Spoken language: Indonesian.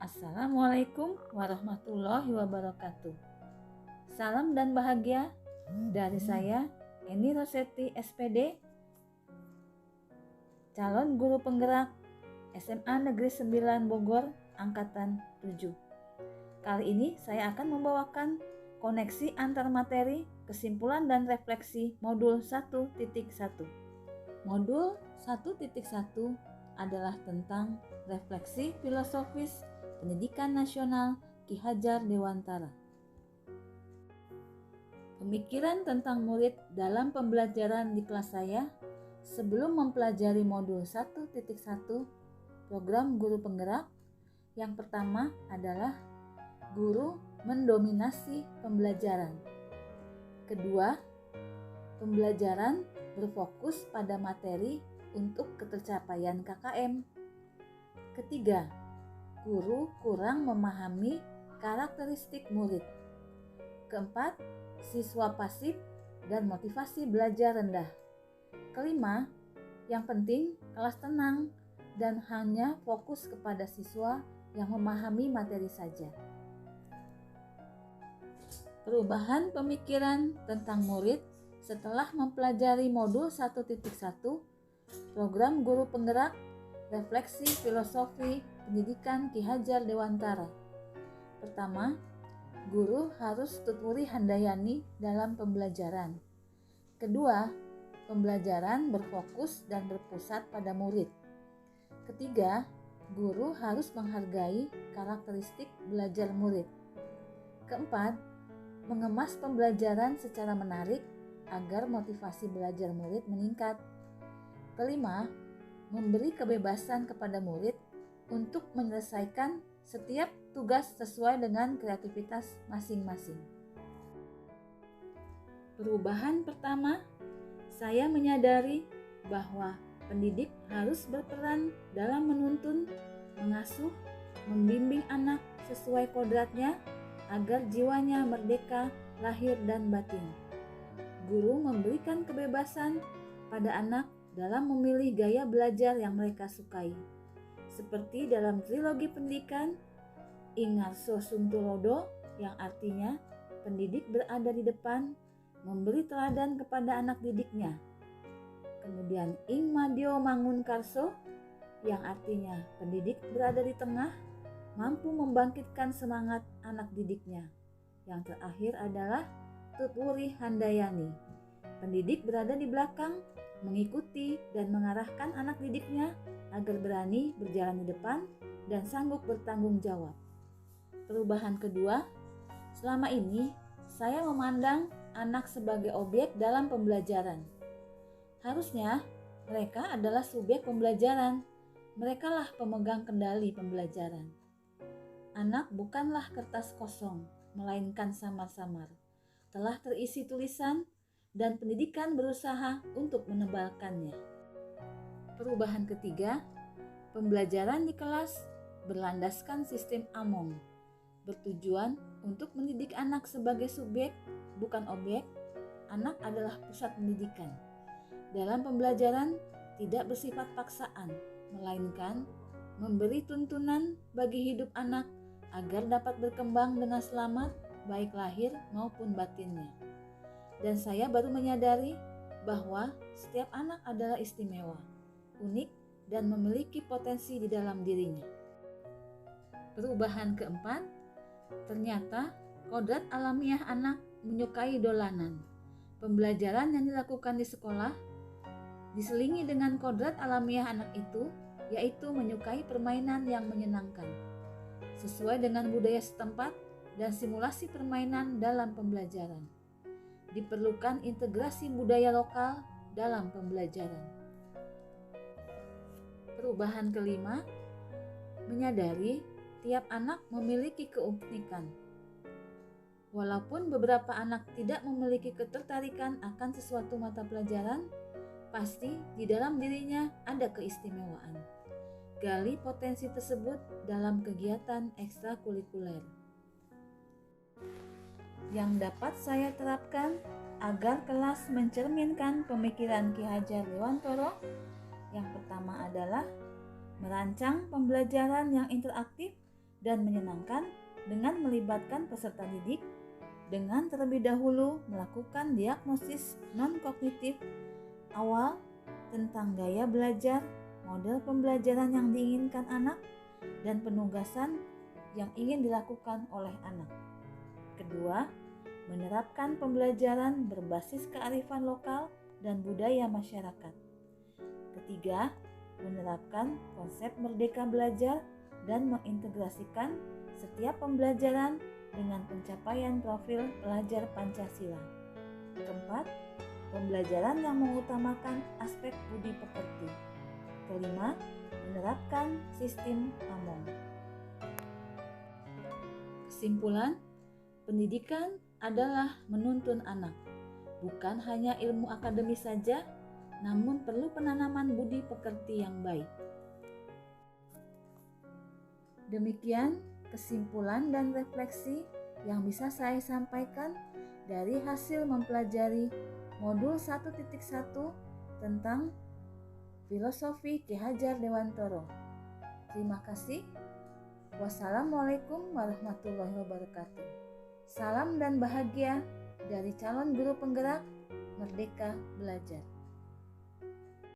Assalamualaikum warahmatullahi wabarakatuh. Salam dan bahagia dari saya, Eni Rosetti SPD, calon guru penggerak SMA Negeri 9 Bogor, Angkatan 7. Kali ini saya akan membawakan koneksi antar materi, kesimpulan dan refleksi modul 1.1. Modul 1.1 adalah tentang refleksi filosofis pendidikan nasional Ki Hajar Dewantara. Pemikiran tentang murid dalam pembelajaran di kelas saya sebelum mempelajari modul 1.1 program guru penggerak. Yang pertama adalah guru mendominasi pembelajaran. Kedua, pembelajaran berfokus pada materi untuk ketercapaian KKM. Ketiga, guru kurang memahami karakteristik murid. Keempat, siswa pasif dan motivasi belajar rendah. Kelima, yang penting kelas tenang dan hanya fokus kepada siswa yang memahami materi saja. Perubahan pemikiran tentang murid setelah mempelajari modul 1.1 program guru penggerak refleksi filosofi pendidikan Ki Hajar Dewantara. Pertama, guru harus tuturi handayani dalam pembelajaran. Kedua, pembelajaran berfokus dan berpusat pada murid. Ketiga, guru harus menghargai karakteristik belajar murid. Keempat, mengemas pembelajaran secara menarik agar motivasi belajar murid meningkat. Kelima, memberi kebebasan kepada murid untuk menyelesaikan setiap tugas sesuai dengan kreativitas masing-masing. Perubahan pertama, saya menyadari bahwa pendidik harus berperan dalam menuntun, mengasuh, membimbing anak sesuai kodratnya agar jiwanya merdeka lahir dan batin. Guru memberikan kebebasan pada anak dalam memilih gaya belajar yang mereka sukai. Seperti dalam trilogi pendidikan Ingarso Suntulodo, yang artinya pendidik berada di depan, memberi teladan kepada anak didiknya. Kemudian Ing Madio Mangunkarso, yang artinya pendidik berada di tengah, mampu membangkitkan semangat anak didiknya. Yang terakhir adalah Tutwuri Handayani, pendidik berada di belakang, mengikuti dan mengarahkan anak didiknya agar berani berjalan di depan dan sanggup bertanggung jawab. Perubahan kedua, selama ini saya memandang anak sebagai objek dalam pembelajaran. Harusnya mereka adalah subjek pembelajaran, merekalah pemegang kendali pembelajaran. Anak bukanlah kertas kosong, melainkan samar-samar, telah terisi tulisan dan pendidikan berusaha untuk menebalkannya. Perubahan ketiga, pembelajaran di kelas berlandaskan sistem Among, bertujuan untuk mendidik anak sebagai subjek, bukan objek. Anak adalah pusat pendidikan. Dalam pembelajaran tidak bersifat paksaan, melainkan memberi tuntunan bagi hidup anak agar dapat berkembang dengan selamat, baik lahir maupun batinnya. Dan saya baru menyadari bahwa setiap anak adalah istimewa, unik, dan memiliki potensi di dalam dirinya. Perubahan keempat, ternyata kodrat alamiah anak menyukai dolanan. Pembelajaran yang dilakukan di sekolah diselingi dengan kodrat alamiah anak itu, yaitu menyukai permainan yang menyenangkan, sesuai dengan budaya setempat dan simulasi permainan dalam pembelajaran. Diperlukan integrasi budaya lokal dalam pembelajaran. Perubahan kelima, menyadari tiap anak memiliki keunikan. Walaupun beberapa anak tidak memiliki ketertarikan akan sesuatu mata pelajaran, pasti di dalam dirinya ada keistimewaan. Gali potensi tersebut dalam kegiatan ekstrakurikuler yang dapat saya terapkan agar kelas mencerminkan pemikiran Ki Hajar Dewantara. Yang pertama adalah merancang pembelajaran yang interaktif dan menyenangkan dengan melibatkan peserta didik dengan terlebih dahulu melakukan diagnosis non-kognitif awal tentang gaya belajar, model pembelajaran yang diinginkan anak, dan penugasan yang ingin dilakukan oleh anak. Kedua, menerapkan pembelajaran berbasis kearifan lokal dan budaya masyarakat. Ketiga, menerapkan konsep merdeka belajar dan mengintegrasikan setiap pembelajaran dengan pencapaian profil pelajar Pancasila. Keempat, pembelajaran yang mengutamakan aspek budi pekerti. Kelima, menerapkan sistem AMON. Kesimpulan, pendidikan adalah menuntun anak, bukan hanya ilmu akademis saja, namun perlu penanaman budi pekerti yang baik. Demikian kesimpulan dan refleksi yang bisa saya sampaikan dari hasil mempelajari modul 1.1 tentang filosofi Ki Hajar Dewantoro. Terima kasih. Wassalamualaikum warahmatullahi wabarakatuh. Salam dan bahagia dari calon guru penggerak Merdeka Belajar.